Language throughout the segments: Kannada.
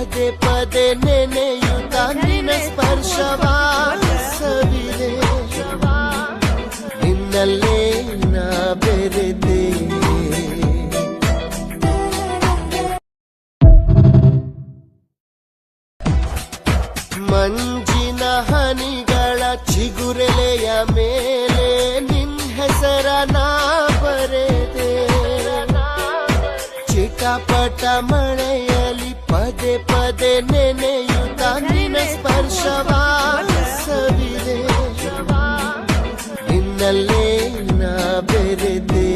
ಪದೇ ಪದೇ ನೆನೆಯುತ್ತ ನಿನ್ನ ಸ್ಪರ್ಶವಾದ ಸವಿದೆ ನಿನ್ನಲ್ಲೇ ನಾ ಬೆರೆತೆ ಮಂಜಿನ ಹನಿಗಳ ಚಿಗುರೆಲೆಯ ಮೇಲೆ ನಿನ್ನ ಹೆಸರ ನಾ ಬರೆದೆ ಚಿಟಪಟ ಮಳೆಯಲಿ ಪದೇ ಪದೇ ನೆನೆಯುತ್ತ ನಿನ್ನ ಸ್ಪರ್ಶವಾದ ಸವಿದೆ ನಿನ್ನಲ್ಲೇ ನಾ ಬೆರೆದೆ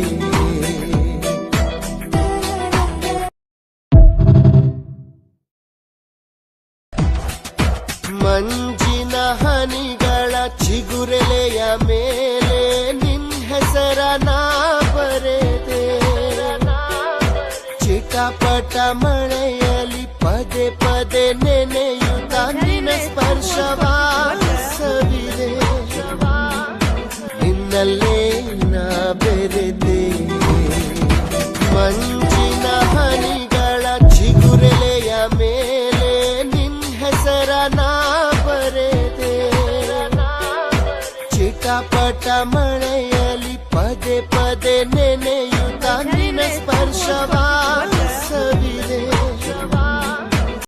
ಮಂಜಿನ ಹನಿಗಳ ಚಿಗುರೆಲೆಯ ಮೇಲೆ ನಿನ್ನ ಹೆಸರ ನಾ ಬರೆದೆ ಚಿಟಪಟ ಮಳೆಯಲಿ ಪದೇ ಪದೇ ನೆನೆಯುತ್ತ ನಿನ್ನ ಸ್ಪರ್ಶವಾದ ಸವಿದೆ ನಿನ್ನಲ್ಲೇ ನಾ ಬೆರೆದೆ ಮಂಜಿನ ಹನಿಗಳ ಚಿಗುರೆಲೆಯ ಮೇಲೆ ನಿನ್ನ ಹೆಸರ ನಾ ಬರೆದೆ ಚಿಟಪಟ ಮಳೆಯಲಿ ಪದೇ ಪದೇ ನೆನೆಯುತ್ತ